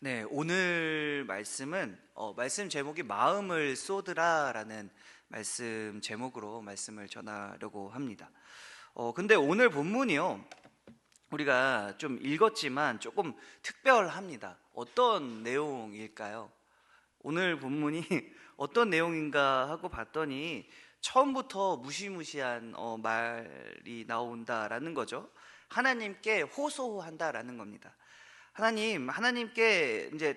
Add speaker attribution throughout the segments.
Speaker 1: 네, 오늘 말씀은 말씀 제목이 마음을 쏟으라라는 말씀 제목으로 말씀을 전하려고 합니다. 근데 오늘 본문이요. 우리가 좀 읽었지만 조금 특별합니다. 어떤 내용일까요? 오늘 본문이 어떤 내용인가 하고 봤더니 처음부터 무시무시한 말이 나온다라는 거죠. 하나님께 호소한다라는 겁니다. 하나님께 이제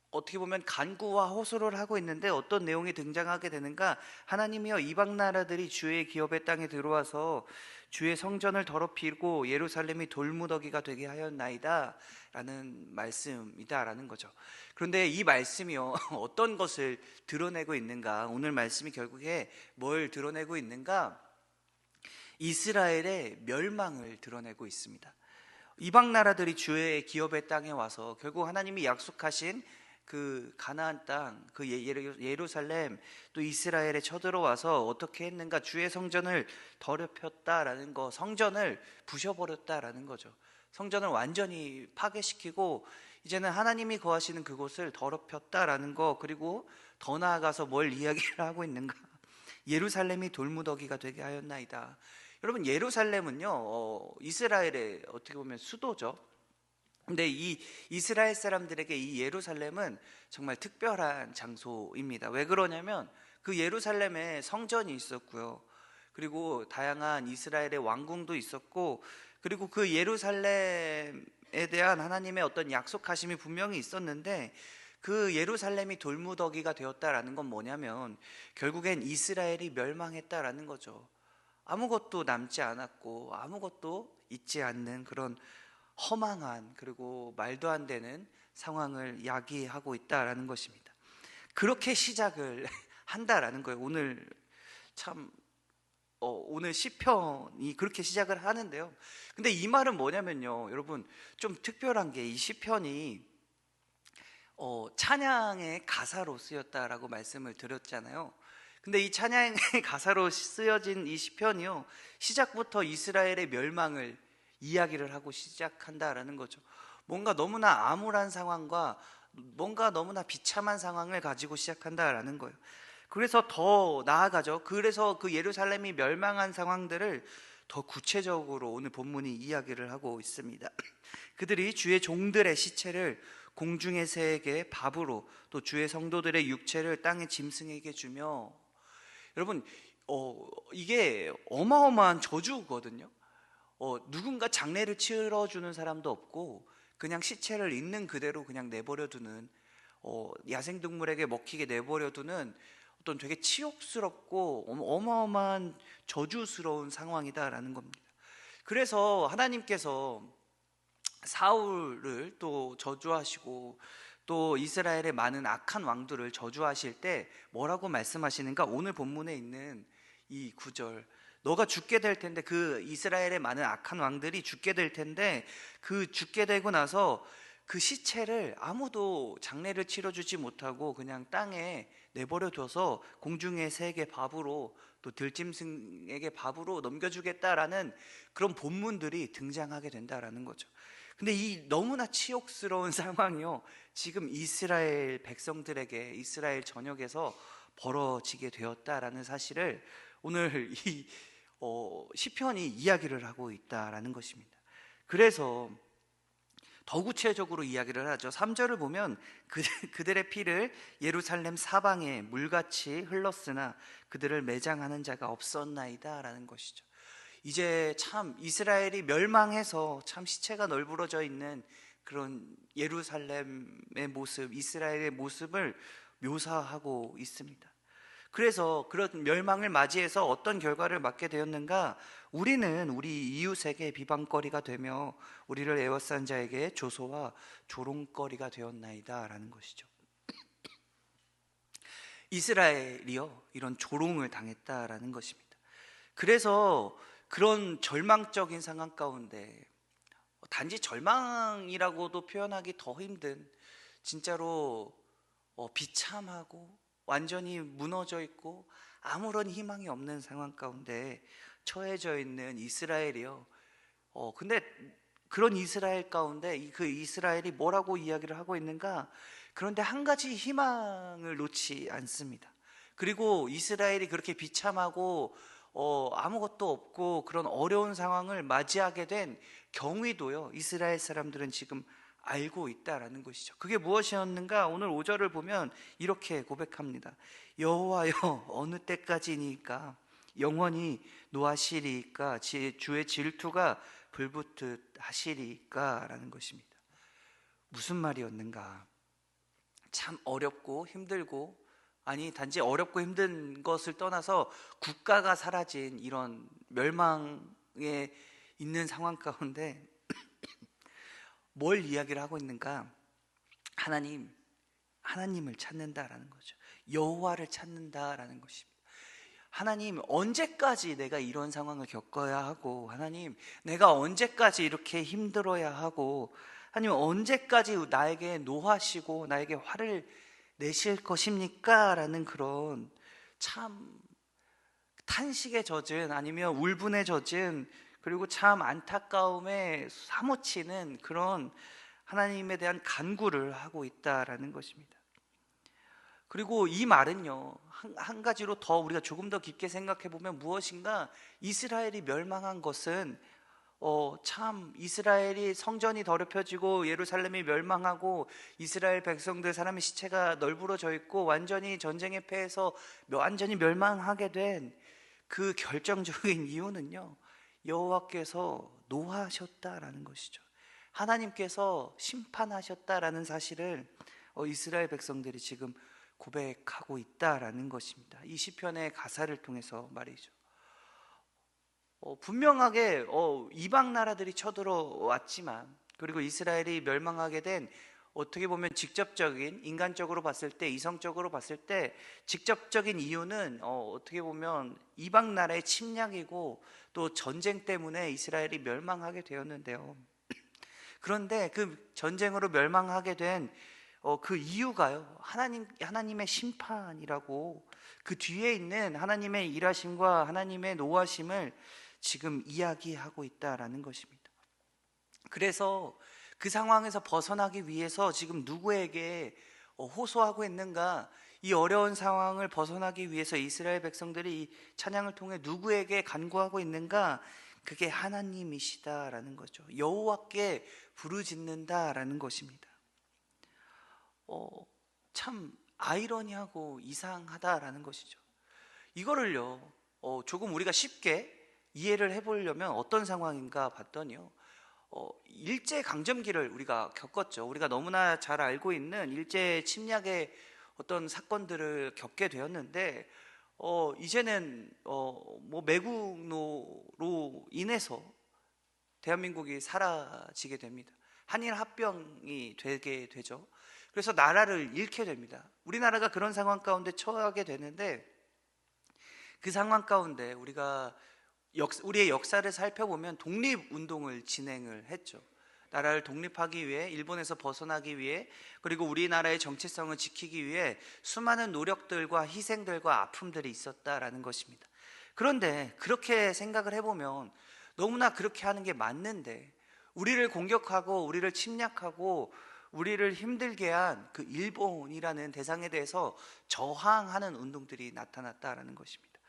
Speaker 1: 어떻게 보면 간구와 호소를 하고 있는데 어떤 내용이 등장하게 되는가? 하나님이여, 이방 나라들이 주의 기업의 땅에 들어와서 주의 성전을 더럽히고 예루살렘이 돌무더기가 되게 하였나이다 라는 말씀이다라는 거죠. 그런데 이 말씀이요 어떤 것을 드러내고 있는가? 오늘 말씀이 결국에 뭘 드러내고 있는가? 이스라엘의 멸망을 드러내고 있습니다. 이방 나라들이 주의 기업의 땅에 와서 결국 하나님이 약속하신 그 가나안 땅, 그 예루살렘, 또 이스라엘에 쳐들어와서 어떻게 했는가? 주의 성전을 더럽혔다라는 거, 성전을 부셔버렸다라는 거죠. 성전을 완전히 파괴시키고 이제는 하나님이 거하시는 그곳을 더럽혔다라는 거. 그리고 더 나아가서 뭘 이야기를 하고 있는가? 예루살렘이 돌무더기가 되게 하였나이다. 여러분, 예루살렘은요 이스라엘의 어떻게 보면 수도죠. 근데 이 이스라엘 사람들에게 이 예루살렘은 정말 특별한 장소입니다. 왜 그러냐면 그 예루살렘에 성전이 있었고요, 그리고 다양한 이스라엘의 왕궁도 있었고, 그리고 그 예루살렘에 대한 하나님의 어떤 약속하심이 분명히 있었는데, 그 예루살렘이 돌무더기가 되었다라는 건 뭐냐면 결국엔 이스라엘이 멸망했다라는 거죠. 아무것도 남지 않았고 아무것도 있지 않는 그런 허망한, 그리고 말도 안 되는 상황을 야기하고 있다라는 것입니다. 그렇게 시작을 한다라는 거예요. 오늘 참 오늘 시편이 그렇게 시작을 하는데요. 근데 이 말은 뭐냐면요, 여러분, 좀 특별한 게 이 시편이 찬양의 가사로 쓰였다라고 말씀을 드렸잖아요. 근데 이 찬양의 가사로 쓰여진 이 시편이요, 시작부터 이스라엘의 멸망을 이야기를 하고 시작한다라는 거죠. 뭔가 너무나 암울한 상황과 뭔가 너무나 비참한 상황을 가지고 시작한다라는 거예요. 그래서 더 나아가죠. 그래서 그 예루살렘이 멸망한 상황들을 더 구체적으로 오늘 본문이 이야기를 하고 있습니다. 그들이 주의 종들의 시체를 공중의 새에게 밥으로, 또 주의 성도들의 육체를 땅의 짐승에게 주며. 여러분, 이게 어마어마한 저주거든요. 누군가 장례를 치러주는 사람도 없고 그냥 시체를 있는 그대로 그냥 내버려두는, 야생동물에게 먹히게 내버려두는 어떤 되게 치욕스럽고 어마어마한 저주스러운 상황이다라는 겁니다. 그래서 하나님께서 사울을 또 저주하시고 또 이스라엘의 많은 악한 왕들을 저주하실 때 뭐라고 말씀하시는가? 오늘 본문에 있는 이 구절, 너가 죽게 될 텐데, 그 이스라엘의 많은 악한 왕들이 죽게 될 텐데, 그 죽게 되고 나서 그 시체를 아무도 장례를 치러주지 못하고 그냥 땅에 내버려둬서 공중의 새에게 밥으로, 또 들짐승에게 밥으로 넘겨주겠다라는 그런 본문들이 등장하게 된다라는 거죠. 근데 이 너무나 치욕스러운 상황이요, 지금 이스라엘 백성들에게, 이스라엘 전역에서 벌어지게 되었다라는 사실을 오늘 이 시편이 이야기를 하고 있다라는 것입니다. 그래서 더 구체적으로 이야기를 하죠. 3절을 보면 그들의 피를 예루살렘 사방에 물같이 흘렀으나 그들을 매장하는 자가 없었나이다 라는 것이죠. 이제 참 이스라엘이 멸망해서 참 시체가 널브러져 있는 그런 예루살렘의 모습, 이스라엘의 모습을 묘사하고 있습니다. 그래서 그런 멸망을 맞이해서 어떤 결과를 맞게 되었는가? 우리는 우리 이웃에게 비방거리가 되며 우리를 에워싼 자에게 조소와 조롱거리가 되었나이다 라는 것이죠. 이스라엘이요, 이런 조롱을 당했다라는 것입니다. 그래서 그런 절망적인 상황 가운데, 단지 절망이라고도 표현하기 더 힘든, 진짜로 비참하고 완전히 무너져 있고 아무런 희망이 없는 상황 가운데 처해져 있는 이스라엘이요. 근데 그런 이스라엘 가운데 그 이스라엘이 뭐라고 이야기를 하고 있는가? 그런데 한 가지 희망을 놓지 않습니다. 그리고 이스라엘이 그렇게 비참하고 아무것도 없고 그런 어려운 상황을 맞이하게 된 경위도요, 이스라엘 사람들은 지금 알고 있다라는 것이죠. 그게 무엇이었는가? 오늘 5절을 보면 이렇게 고백합니다. 여호와여, 어느 때까지니까 영원히 노하시리까? 주의 질투가 불붙듯 하시리까? 라는 것입니다. 무슨 말이었는가? 참 어렵고 힘들고, 아니 단지 어렵고 힘든 것을 떠나서 국가가 사라진 이런 멸망에 있는 상황 가운데 뭘 이야기를 하고 있는가? 하나님을 찾는다라는 거죠. 여호와를 찾는다라는 것입니다. 하나님, 언제까지 내가 이런 상황을 겪어야 하고, 하나님, 내가 언제까지 이렇게 힘들어야 하고, 하나님, 언제까지 나에게 노하시고 나에게 화를 내실 것입니까? 라는 그런 참 탄식에 젖은, 아니면 울분에 젖은, 그리고 참 안타까움에 사무치는 그런 하나님에 대한 간구를 하고 있다라는 것입니다. 그리고 이 말은요, 한 가지로 더 우리가 조금 더 깊게 생각해 보면 무엇인가, 이스라엘이 멸망한 것은 참 이스라엘이 성전이 더럽혀지고 예루살렘이 멸망하고 이스라엘 백성들 사람의 시체가 널브러져 있고 완전히 전쟁에 패해서 완전히 멸망하게 된 그 결정적인 이유는요, 여호와께서 노하셨다라는 것이죠. 하나님께서 심판하셨다라는 사실을 이스라엘 백성들이 지금 고백하고 있다라는 것입니다. 이 시편의 가사를 통해서 말이죠. 분명하게 이방 나라들이 쳐들어왔지만, 그리고 이스라엘이 멸망하게 된, 어떻게 보면 직접적인, 인간적으로 봤을 때, 이성적으로 봤을 때 직접적인 이유는 어떻게 보면 이방 나라의 침략이고 또 전쟁 때문에 이스라엘이 멸망하게 되었는데요. 그런데 그 전쟁으로 멸망하게 된 그 이유가요, 하나님의 심판이라고, 그 뒤에 있는 하나님의 일하심과 하나님의 노하심을 지금 이야기하고 있다라는 것입니다. 그래서 그 상황에서 벗어나기 위해서 지금 누구에게 호소하고 있는가? 이 어려운 상황을 벗어나기 위해서 이스라엘 백성들이 이 찬양을 통해 누구에게 간구하고 있는가? 그게 하나님이시다라는 거죠. 여호와께 부르짖는다라는 것입니다. 참 아이러니하고 이상하다라는 것이죠. 이거를요, 조금 우리가 쉽게 이해를 해보려면 어떤 상황인가 봤더니요, 일제 강점기를 우리가 겪었죠. 우리가 너무나 잘 알고 있는 일제 침략의 어떤 사건들을 겪게 되었는데, 이제는 뭐 매국노로 인해서 대한민국이 사라지게 됩니다. 한일 합병이 되게 되죠. 그래서 나라를 잃게 됩니다. 우리나라가 그런 상황 가운데 처하게 되는데, 그 상황 가운데 우리의 역사를 살펴보면 독립운동을 진행을 했죠. 나라를 독립하기 위해, 일본에서 벗어나기 위해, 그리고 우리나라의 정체성을 지키기 위해 수많은 노력들과 희생들과 아픔들이 있었다라는 것입니다. 그런데 그렇게 생각을 해보면 너무나 그렇게 하는 게 맞는데, 우리를 공격하고 우리를 침략하고 우리를 힘들게 한 그 일본이라는 대상에 대해서 저항하는 운동들이 나타났다라는 것입니다.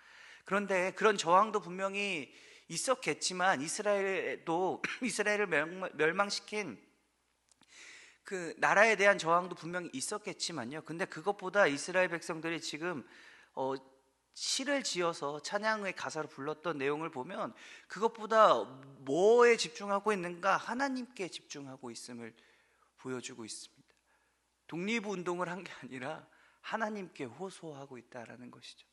Speaker 1: 그런데 그런 저항도 분명히 있었겠지만, 이스라엘을 멸망시킨 그 나라에 대한 저항도 분명히 있었겠지만요. 근데 그것보다 이스라엘 백성들이 지금 시를 지어서 찬양의 가사로 불렀던 내용을 보면, 그것보다 뭐에 집중하고 있는가? 하나님께 집중하고 있음을 보여주고 있습니다. 독립운동을 한 게 아니라 하나님께 호소하고 있다라는 것이죠.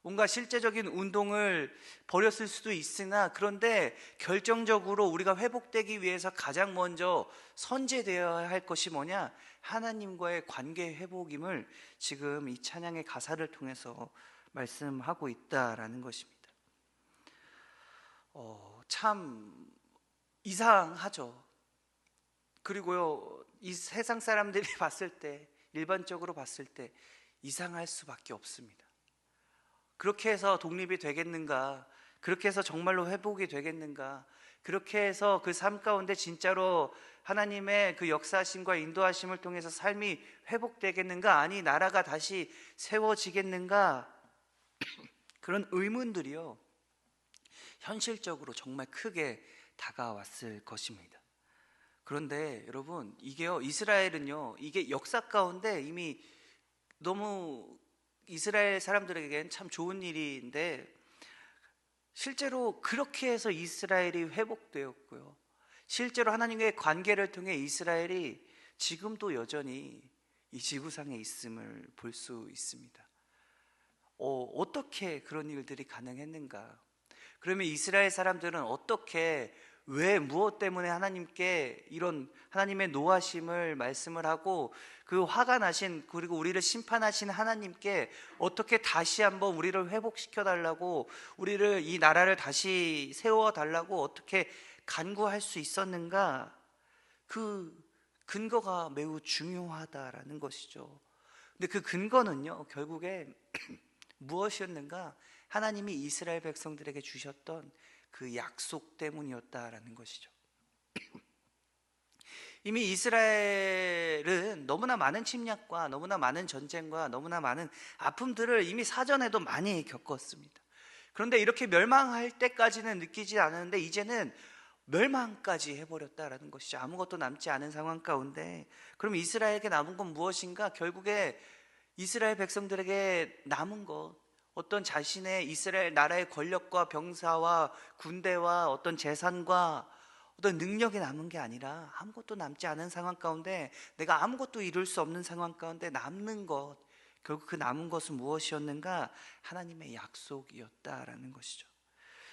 Speaker 1: 뭔가 실제적인 운동을 벌였을 수도 있으나, 그런데 결정적으로 우리가 회복되기 위해서 가장 먼저 선제되어야 할 것이 뭐냐? 하나님과의 관계 회복임을 지금 이 찬양의 가사를 통해서 말씀하고 있다라는 것입니다. 참 이상하죠. 그리고요, 이 세상 사람들이 봤을 때, 일반적으로 봤을 때 이상할 수밖에 없습니다. 그렇게 해서 독립이 되겠는가? 그렇게 해서 정말로 회복이 되겠는가? 그렇게 해서 그 삶 가운데 진짜로 하나님의 그 역사하심과 인도하심을 통해서 삶이 회복되겠는가? 아니, 나라가 다시 세워지겠는가? 그런 의문들이요, 현실적으로 정말 크게 다가왔을 것입니다. 그런데 여러분, 이게요, 이스라엘은요, 이게 역사 가운데 이미 너무 이스라엘 사람들에게는 참 좋은 일인데, 실제로 그렇게 해서 이스라엘이 회복되었고요, 실제로 하나님과의 관계를 통해 이스라엘이 지금도 여전히 이 지구상에 있음을 볼 수 있습니다. 어떻게 그런 일들이 가능했는가? 그러면 이스라엘 사람들은 어떻게, 왜, 무엇 때문에 하나님께 이런 하나님의 노하심을 말씀을 하고, 그 화가 나신, 그리고 우리를 심판하신 하나님께 어떻게 다시 한번 우리를 회복시켜 달라고, 우리를, 이 나라를 다시 세워 달라고 어떻게 간구할 수 있었는가? 그 근거가 매우 중요하다라는 것이죠. 근데 그 근거는요, 결국에 무엇이었는가? 하나님이 이스라엘 백성들에게 주셨던 그 약속 때문이었다라는 것이죠. 이미 이스라엘은 너무나 많은 침략과 너무나 많은 전쟁과 너무나 많은 아픔들을 이미 사전에도 많이 겪었습니다. 그런데 이렇게 멸망할 때까지는 느끼지 않았는데, 이제는 멸망까지 해버렸다라는 것이죠. 아무것도 남지 않은 상황 가운데, 그럼 이스라엘에게 남은 건 무엇인가? 결국에 이스라엘 백성들에게 남은 것, 어떤 자신의 이스라엘 나라의 권력과 병사와 군대와 어떤 재산과 어떤 능력이 남은 게 아니라, 아무것도 남지 않은 상황 가운데, 내가 아무것도 이룰 수 없는 상황 가운데 남는 것, 결국 그 남은 것은 무엇이었는가? 하나님의 약속이었다라는 것이죠.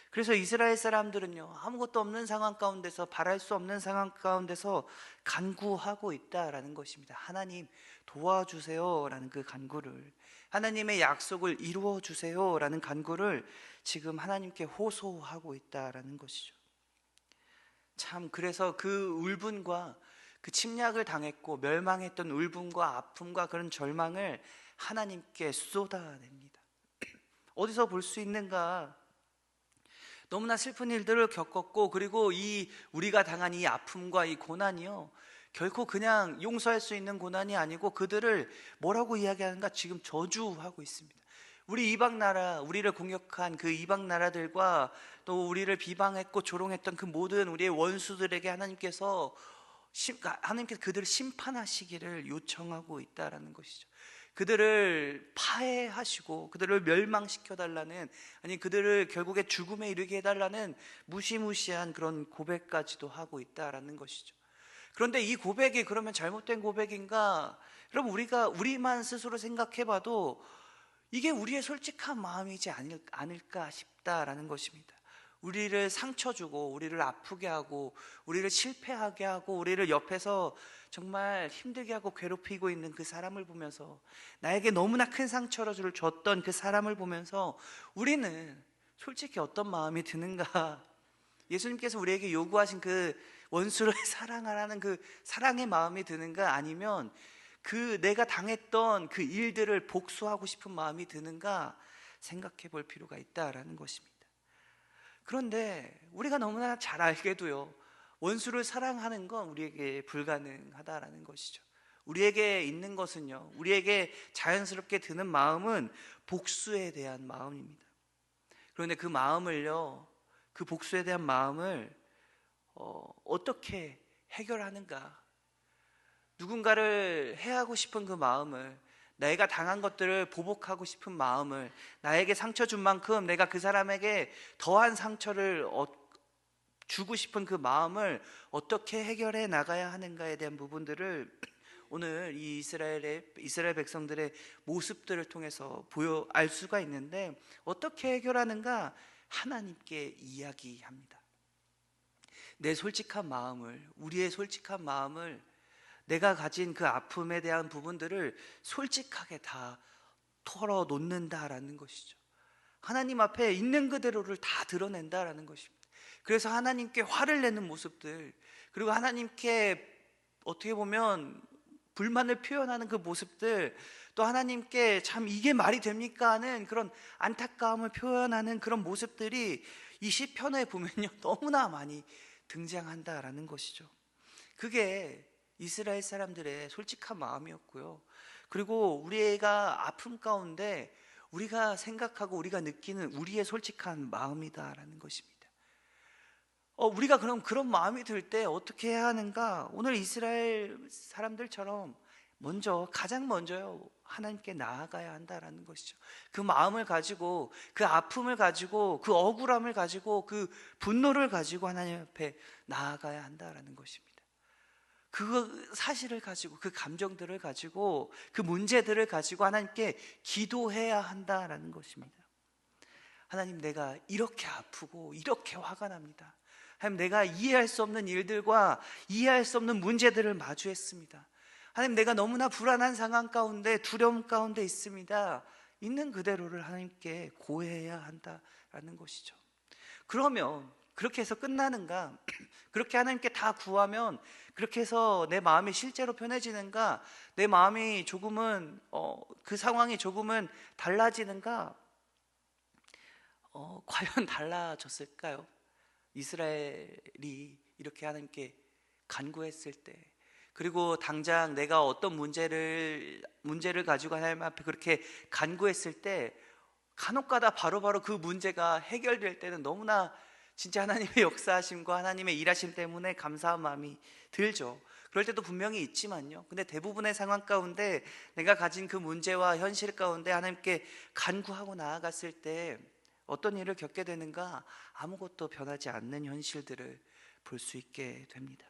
Speaker 1: 그래서 이스라엘 사람들은요, 아무것도 없는 상황 가운데서, 바랄 수 없는 상황 가운데서 간구하고 있다라는 것입니다. 하나님 도와주세요 라는 그 간구를, 하나님의 약속을 이루어 주세요 라는 간구를 지금 하나님께 호소하고 있다라는 것이죠. 참, 그래서 그 울분과 그 침략을 당했고 멸망했던 울분과 아픔과 그런 절망을 하나님께 쏟아냅니다. 어디서 볼 수 있는가? 너무나 슬픈 일들을 겪었고, 그리고 우리가 당한 이 아픔과 이 고난이요, 결코 그냥 용서할 수 있는 고난이 아니고, 그들을 뭐라고 이야기하는가? 지금 저주하고 있습니다. 우리 이방 나라, 우리를 공격한 그 이방 나라들과 또 우리를 비방했고 조롱했던 그 모든 우리의 원수들에게 하나님께서 그들을 심판하시기를 요청하고 있다라는 것이죠. 그들을 파해하시고 그들을 멸망시켜달라는, 아니 그들을 결국에 죽음에 이르게 해달라는 무시무시한 그런 고백까지도 하고 있다라는 것이죠. 그런데 이 고백이 그러면 잘못된 고백인가? 여러분, 우리만 스스로 생각해봐도 이게 우리의 솔직한 마음이지 않을까 싶다라는 것입니다. 우리를 상처 주고 우리를 아프게 하고 우리를 실패하게 하고 우리를 옆에서 정말 힘들게 하고 괴롭히고 있는 그 사람을 보면서, 나에게 너무나 큰 상처를 줬던 그 사람을 보면서 우리는 솔직히 어떤 마음이 드는가? 예수님께서 우리에게 요구하신 그 원수를 사랑하라는 그 사랑의 마음이 드는가? 아니면 그 내가 당했던 그 일들을 복수하고 싶은 마음이 드는가 생각해 볼 필요가 있다라는 것입니다. 그런데 우리가 너무나 잘 알게도요, 원수를 사랑하는 건 우리에게 불가능하다라는 것이죠. 우리에게 있는 것은요, 우리에게 자연스럽게 드는 마음은 복수에 대한 마음입니다. 그런데 그 마음을요, 그 복수에 대한 마음을 어떻게 해결하는가? 누군가를 해하고 싶은 그 마음을, 내가 당한 것들을 보복하고 싶은 마음을, 나에게 상처 준 만큼 내가 그 사람에게 더한 상처를 주고 싶은 그 마음을 어떻게 해결해 나가야 하는가에 대한 부분들을 오늘 이 이스라엘 백성들의 모습들을 통해서 알 수가 있는데, 어떻게 해결하는가? 하나님께 이야기합니다. 내 솔직한 마음을, 우리의 솔직한 마음을, 내가 가진 그 아픔에 대한 부분들을 솔직하게 다 털어놓는다라는 것이죠. 하나님 앞에 있는 그대로를 다 드러낸다라는 것입니다. 그래서 하나님께 화를 내는 모습들, 그리고 하나님께 어떻게 보면 불만을 표현하는 그 모습들, 또 하나님께 참 이게 말이 됩니까 하는 그런 안타까움을 표현하는 그런 모습들이 이 시편에 보면요 너무나 많이 등장한다라는 것이죠. 그게 이스라엘 사람들의 솔직한 마음이었고요. 그리고 우리가 아픔 가운데 우리가 생각하고 우리가 느끼는 우리의 솔직한 마음이다라는 것입니다. 우리가 그럼 그런 마음이 들 때 어떻게 해야 하는가? 오늘 이스라엘 사람들처럼 가장 먼저요 하나님께 나아가야 한다라는 것이죠. 그 마음을 가지고, 그 아픔을 가지고, 그 억울함을 가지고, 그 분노를 가지고 하나님 앞에 나아가야 한다라는 것입니다. 그 사실을 가지고, 그 감정들을 가지고, 그 문제들을 가지고 하나님께 기도해야 한다라는 것입니다. 하나님, 내가 이렇게 아프고 이렇게 화가 납니다. 하나님, 내가 이해할 수 없는 일들과 이해할 수 없는 문제들을 마주했습니다. 하나님, 내가 너무나 불안한 상황 가운데, 두려움 가운데 있습니다. 있는 그대로를 하나님께 고해야 한다라는 것이죠. 그러면 그렇게 해서 끝나는가? 그렇게 하나님께 다 구하면 그렇게 해서 내 마음이 실제로 편해지는가? 내 마음이 조금은 그 상황이 조금은 달라지는가? 과연 달라졌을까요? 이스라엘이 이렇게 하나님께 간구했을 때, 그리고 당장 내가 어떤 문제를 가지고 하나님 앞에 그렇게 간구했을 때 간혹가다 바로바로 그 문제가 해결될 때는 너무나 진짜 하나님의 역사하심과 하나님의 일하심 때문에 감사한 마음이 들죠. 그럴 때도 분명히 있지만요, 근데 대부분의 상황 가운데 내가 가진 그 문제와 현실 가운데 하나님께 간구하고 나아갔을 때 어떤 일을 겪게 되는가? 아무것도 변하지 않는 현실들을 볼 수 있게 됩니다.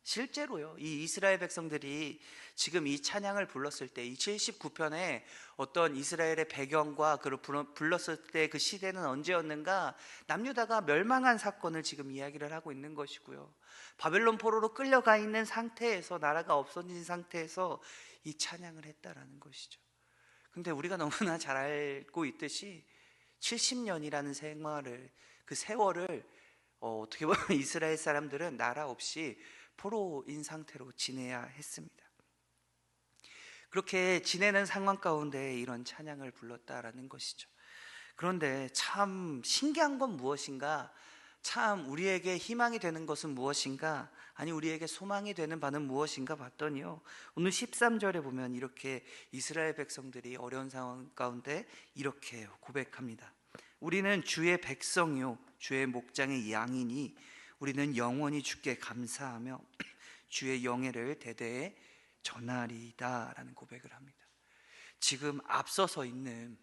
Speaker 1: 실제로요, 이 이스라엘 백성들이 지금 이 찬양을 불렀을 때, 이 79편에 어떤 이스라엘의 배경과 그를 불렀을 때 그 시대는 언제였는가? 남유다가 멸망한 사건을 지금 이야기를 하고 있는 것이고요, 바벨론 포로로 끌려가 있는 상태에서, 나라가 없어진 상태에서 이 찬양을 했다라는 것이죠. 근데 우리가 너무나 잘 알고 있듯이 70년이라는 생활을, 그 세월을 어떻게 보면 이스라엘 사람들은 나라 없이 포로인 상태로 지내야 했습니다. 그렇게 지내는 상황 가운데 이런 찬양을 불렀다라는 것이죠. 그런데 참 신기한 건 무엇인가? 참 우리에게 희망이 되는 것은 무엇인가? 아니, 우리에게 소망이 되는 바는 무엇인가 봤더니요, 오늘 13절에 보면 이렇게 이스라엘 백성들이 어려운 상황 가운데 이렇게 고백합니다. 우리는 주의 백성이요 주의 목장의 양이니 우리는 영원히 주께 감사하며 주의 영예를 대대에 전하리이다 라는 고백을 합니다. 지금 앞서서 있는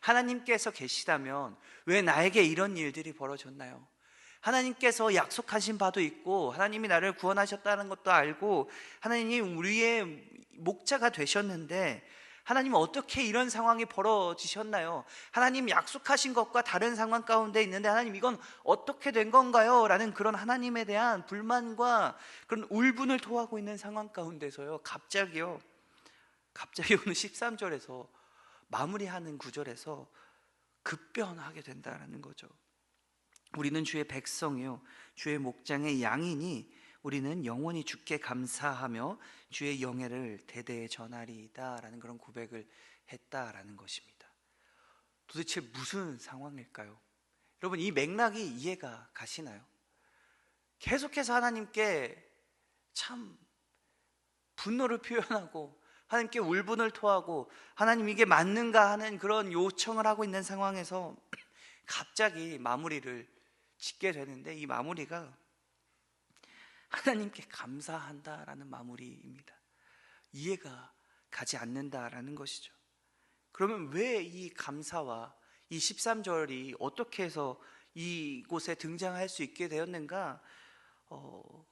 Speaker 1: 하나님께서 계시다면 왜 나에게 이런 일들이 벌어졌나요? 하나님께서 약속하신 바도 있고 하나님이 나를 구원하셨다는 것도 알고 하나님이 우리의 목자가 되셨는데 하나님은 어떻게 이런 상황이 벌어지셨나요? 하나님 약속하신 것과 다른 상황 가운데 있는데 하나님 이건 어떻게 된 건가요? 라는 그런 하나님에 대한 불만과 그런 울분을 토하고 있는 상황 가운데서요, 갑자기 오늘 13절에서 마무리하는 구절에서 급변하게 된다는 거죠. 우리는 주의 백성이요 주의 목장의 양이니 우리는 영원히 주께 감사하며 주의 영예를 대대에 전하리이다 라는 그런 고백을 했다라는 것입니다. 도대체 무슨 상황일까요? 여러분, 이 맥락이 이해가 가시나요? 계속해서 하나님께 참 분노를 표현하고 하나님께 울분을 토하고 하나님 이게 맞는가 하는 그런 요청을 하고 있는 상황에서 갑자기 마무리를 짓게 되는데, 이 마무리가 하나님께 감사한다라는 마무리입니다. 이해가 가지 않는다라는 것이죠. 그러면 왜 이 감사와 이 13절이 어떻게 해서 이곳에 등장할 수 있게 되었는가?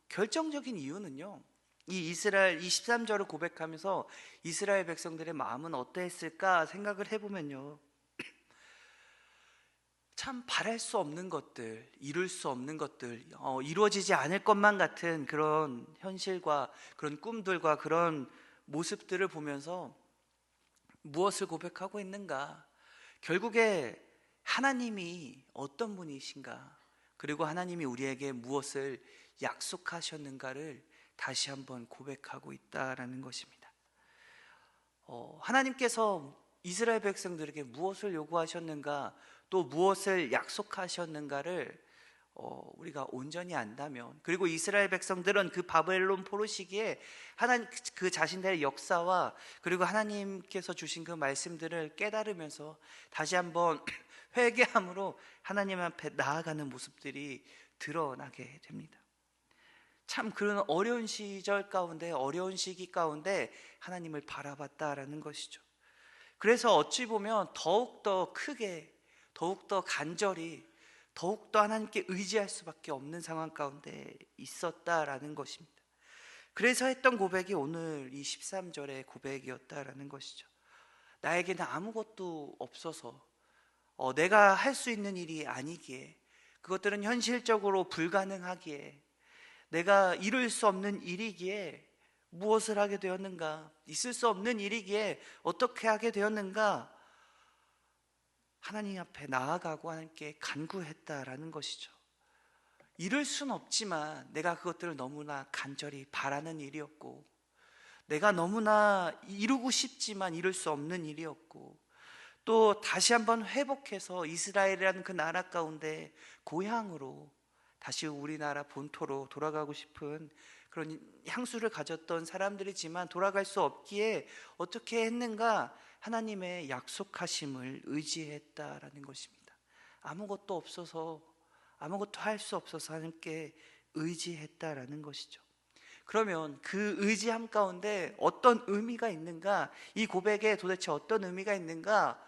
Speaker 1: 결정적인 이유는요, 이 13절을 고백하면서 이스라엘 백성들의 마음은 어떠했을까 생각을 해보면요, 참 바랄 수 없는 것들, 이룰 수 없는 것들, 이루어지지 않을 것만 같은 그런 현실과 그런 꿈들과 그런 모습들을 보면서 무엇을 고백하고 있는가? 결국에 하나님이 어떤 분이신가, 그리고 하나님이 우리에게 무엇을 약속하셨는가를 다시 한번 고백하고 있다라는 것입니다. 하나님께서 이스라엘 백성들에게 무엇을 요구하셨는가, 또 무엇을 약속하셨는가를 우리가 온전히 안다면, 그리고 이스라엘 백성들은 그 바벨론 포로 시기에 하나님 그 자신들의 역사와 그리고 하나님께서 주신 그 말씀들을 깨달으면서 다시 한번 회개함으로 하나님 앞에 나아가는 모습들이 드러나게 됩니다. 참 그런 어려운 시절 가운데, 어려운 시기 가운데 하나님을 바라봤다라는 것이죠. 그래서 어찌 보면 더욱더 크게, 더욱더 간절히, 더욱더 하나님께 의지할 수밖에 없는 상황 가운데 있었다라는 것입니다. 그래서 했던 고백이 오늘 이 13절의 고백이었다라는 것이죠. 나에게는 아무것도 없어서, 내가 할 수 있는 일이 아니기에, 그것들은 현실적으로 불가능하기에, 내가 이룰 수 없는 일이기에 무엇을 하게 되었는가, 있을 수 없는 일이기에 어떻게 하게 되었는가, 하나님 앞에 나아가고 하나님께 간구했다라는 것이죠. 이룰 수는 없지만 내가 그것들을 너무나 간절히 바라는 일이었고, 내가 너무나 이루고 싶지만 이룰 수 없는 일이었고, 또 다시 한번 회복해서 이스라엘이라는 그 나라 가운데 고향으로, 다시 우리나라 본토로 돌아가고 싶은 그런 향수를 가졌던 사람들이지만 돌아갈 수 없기에 어떻게 했는가? 하나님의 약속하심을 의지했다라는 것입니다. 아무것도 없어서, 아무것도 할 수 없어서 하나님께 의지했다라는 것이죠. 그러면 그 의지함 가운데 어떤 의미가 있는가? 이 고백에 도대체 어떤 의미가 있는가?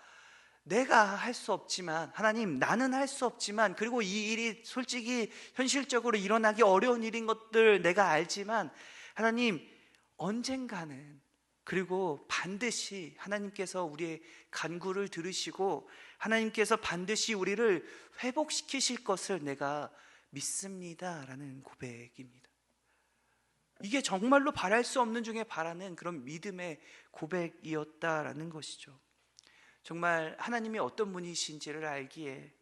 Speaker 1: 내가 할 수 없지만, 하나님, 나는 할 수 없지만, 그리고 이 일이 솔직히 현실적으로 일어나기 어려운 일인 것들 내가 알지만, 하나님, 언젠가는, 그리고 반드시 하나님께서 우리의 간구를 들으시고 하나님께서 반드시 우리를 회복시키실 것을 내가 믿습니다 라는 고백입니다. 이게 정말로 바랄 수 없는 중에 바라는 그런 믿음의 고백이었다라는 것이죠. 정말 하나님이 어떤 분이신지를 알기에,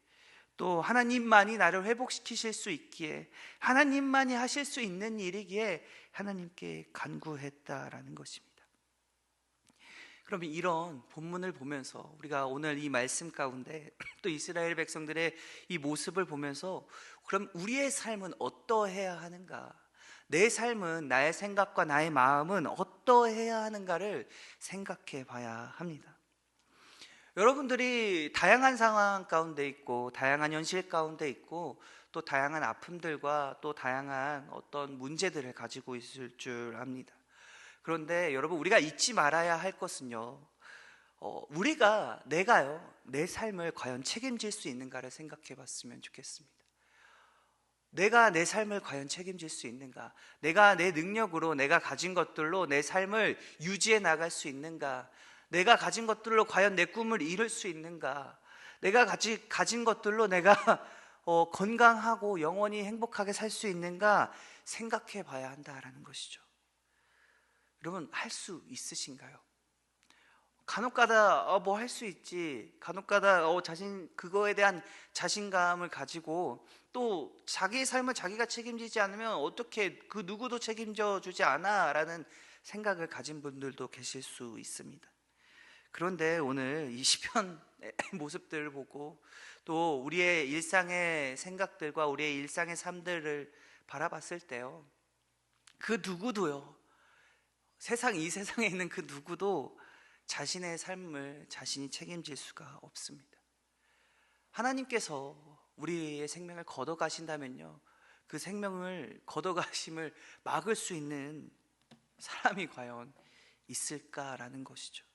Speaker 1: 또 하나님만이 나를 회복시키실 수 있기에, 하나님만이 하실 수 있는 일이기에 하나님께 간구했다라는 것입니다. 그러면 이런 본문을 보면서 우리가 오늘 이 말씀 가운데 또 이스라엘 백성들의 이 모습을 보면서, 그럼 우리의 삶은 어떠해야 하는가, 내 삶은, 나의 생각과 나의 마음은 어떠해야 하는가를 생각해 봐야 합니다. 여러분들이 다양한 상황 가운데 있고, 다양한 현실 가운데 있고, 또 다양한 아픔들과 또 다양한 어떤 문제들을 가지고 있을 줄 압니다. 그런데 여러분, 우리가 잊지 말아야 할 것은요, 내가요, 내 삶을 과연 책임질 수 있는가를 생각해 봤으면 좋겠습니다. 내가 내 삶을 과연 책임질 수 있는가? 내가 내 능력으로, 내가 가진 것들로 내 삶을 유지해 나갈 수 있는가? 내가 가진 것들로 과연 내 꿈을 이룰 수 있는가? 내가 가진 것들로 내가 건강하고 영원히 행복하게 살 수 있는가 생각해 봐야 한다라는 것이죠. 여러분, 할 수 있으신가요? 간혹가다 뭐 할 수 있지, 간혹가다 그거에 대한 자신감을 가지고, 또 자기의 삶을 자기가 책임지지 않으면 어떻게 그 누구도 책임져 주지 않아 라는 생각을 가진 분들도 계실 수 있습니다. 그런데 오늘 이 시편의 모습들을 보고, 또 우리의 일상의 생각들과 우리의 일상의 삶들을 바라봤을 때요, 그 누구도요, 이 세상에 있는 그 누구도 자신의 삶을 자신이 책임질 수가 없습니다. 하나님께서 우리의 생명을 걷어가신다면요, 그 생명을 걷어가심을 막을 수 있는 사람이 과연 있을까라는 것이죠.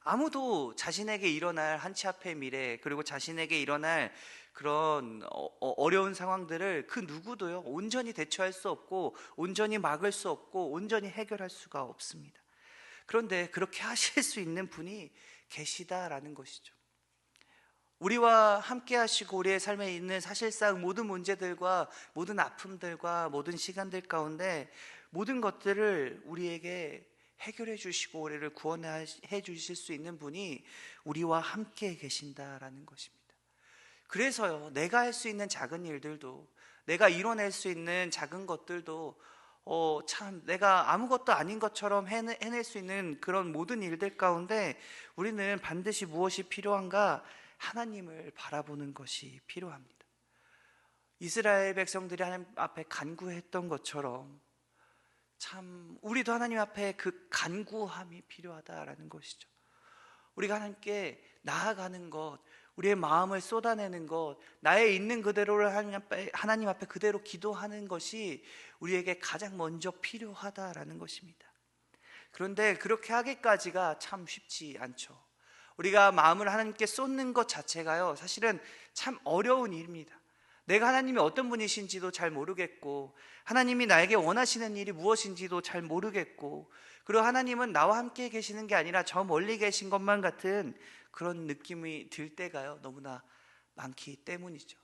Speaker 1: 아무도 자신에게 일어날 한치 앞의 미래, 그리고 자신에게 일어날 그런 어려운 상황들을 그 누구도요, 온전히 대처할 수 없고, 온전히 막을 수 없고, 온전히 해결할 수가 없습니다. 그런데 그렇게 하실 수 있는 분이 계시다라는 것이죠. 우리와 함께 하시고 우리의 삶에 있는 사실상 모든 문제들과 모든 아픔들과 모든 시간들 가운데 모든 것들을 우리에게 해결해 주시고 우리를 구원해 주실 수 있는 분이 우리와 함께 계신다라는 것입니다. 그래서요, 내가 할 수 있는 작은 일들도, 내가 이뤄낼 수 있는 작은 것들도 참 내가 아무것도 아닌 것처럼 해낼 수 있는 그런 모든 일들 가운데 우리는 반드시 무엇이 필요한가? 하나님을 바라보는 것이 필요합니다. 이스라엘 백성들이 하나님 앞에 간구했던 것처럼 참 우리도 하나님 앞에 그 간구함이 필요하다라는 것이죠. 우리가 하나님께 나아가는 것, 우리의 마음을 쏟아내는 것, 나의 있는 그대로를 하나님 앞에 그대로 기도하는 것이 우리에게 가장 먼저 필요하다라는 것입니다. 그런데 그렇게 하기까지가 참 쉽지 않죠. 우리가 마음을 하나님께 쏟는 것 자체가요, 사실은 참 어려운 일입니다. 내가 하나님이 어떤 분이신지도 잘 모르겠고, 하나님이 나에게 원하시는 일이 무엇인지도 잘 모르겠고, 그리고 하나님은 나와 함께 계시는 게 아니라 저 멀리 계신 것만 같은 그런 느낌이 들 때가요, 너무나 많기 때문이죠.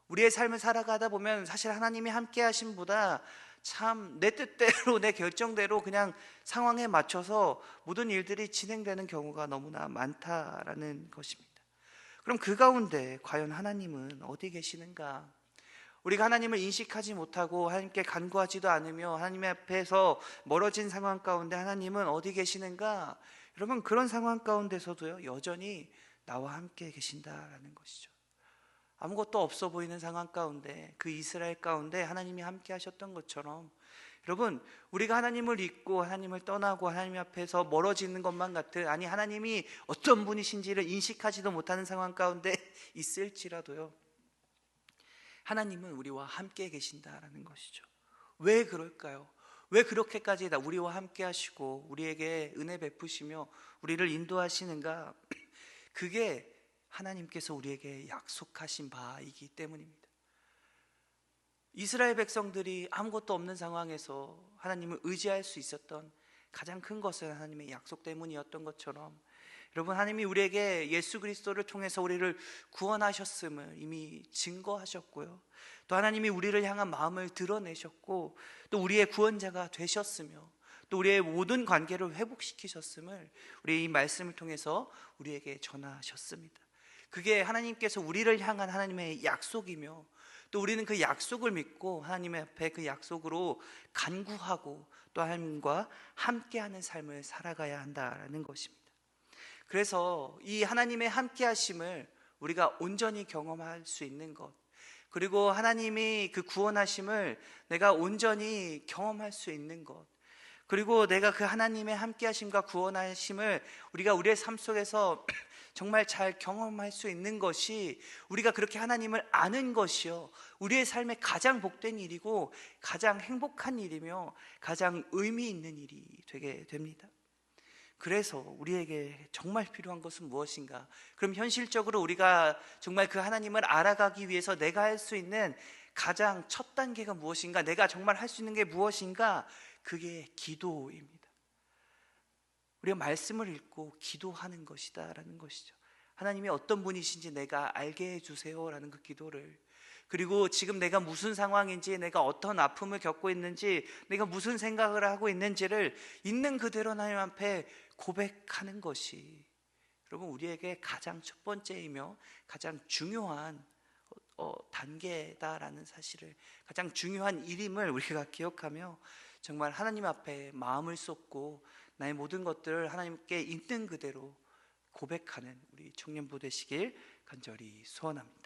Speaker 1: 우리의 삶을 살아가다 보면 사실 하나님이 함께 하심보다 참 내 뜻대로 내 결정대로 그냥 상황에 맞춰서 모든 일들이 진행되는 경우가 너무나 많다라는 것입니다. 그럼 그 가운데 과연 하나님은 어디 계시는가? 우리가 하나님을 인식하지 못하고 하나님께 간구하지도 않으며 하나님 앞에서 멀어진 상황 가운데 하나님은 어디 계시는가? 여러분, 그런 상황 가운데서도요, 여전히 나와 함께 계신다라는 것이죠. 아무것도 없어 보이는 상황 가운데, 그 이스라엘 가운데 하나님이 함께 하셨던 것처럼, 여러분, 우리가 하나님을 잊고 하나님을 떠나고 하나님 앞에서 멀어지는 것만 같은, 아니 하나님이 어떤 분이신지를 인식하지도 못하는 상황 가운데 있을지라도요, 하나님은 우리와 함께 계신다라는 것이죠. 왜 그럴까요? 왜 그렇게까지 다 우리와 함께 하시고 우리에게 은혜 베푸시며 우리를 인도하시는가? 그게 하나님께서 우리에게 약속하신 바이기 때문입니다. 이스라엘 백성들이 아무것도 없는 상황에서 하나님을 의지할 수 있었던 가장 큰 것은 하나님의 약속 때문이었던 것처럼, 여러분, 하나님이 우리에게 예수 그리스도를 통해서 우리를 구원하셨음을 이미 증거하셨고요, 또 하나님이 우리를 향한 마음을 드러내셨고, 또 우리의 구원자가 되셨으며, 또 우리의 모든 관계를 회복시키셨음을 우리 이 말씀을 통해서 우리에게 전하셨습니다. 그게 하나님께서 우리를 향한 하나님의 약속이며, 또 우리는 그 약속을 믿고 하나님 앞에 그 약속으로 간구하고 또 하나님과 함께하는 삶을 살아가야 한다는 것입니다. 그래서 이 하나님의 함께하심을 우리가 온전히 경험할 수 있는 것, 그리고 하나님이 그 구원하심을 내가 온전히 경험할 수 있는 것, 그리고 내가 그 하나님의 함께하심과 구원하심을 우리가 우리의 삶 속에서 정말 잘 경험할 수 있는 것이, 우리가 그렇게 하나님을 아는 것이요, 우리의 삶에 가장 복된 일이고 가장 행복한 일이며 가장 의미 있는 일이 되게 됩니다. 그래서 우리에게 정말 필요한 것은 무엇인가? 그럼 현실적으로 우리가 정말 그 하나님을 알아가기 위해서 내가 할 수 있는 가장 첫 단계가 무엇인가? 내가 정말 할 수 있는 게 무엇인가? 그게 기도입니다. 우리가 말씀을 읽고 기도하는 것이다 라는 것이죠. 하나님이 어떤 분이신지 내가 알게 해주세요 라는 그 기도를, 그리고 지금 내가 무슨 상황인지, 내가 어떤 아픔을 겪고 있는지, 내가 무슨 생각을 하고 있는지를 있는 그대로 하나님 앞에 고백하는 것이, 여러분, 우리에게 가장 첫 번째이며 가장 중요한 단계다라는 사실을, 가장 중요한 일임을 우리가 기억하며 정말 하나님 앞에 마음을 쏟고 나의 모든 것들을 하나님께 있는 그대로 고백하는 우리 청년부 되시길 간절히 소원합니다.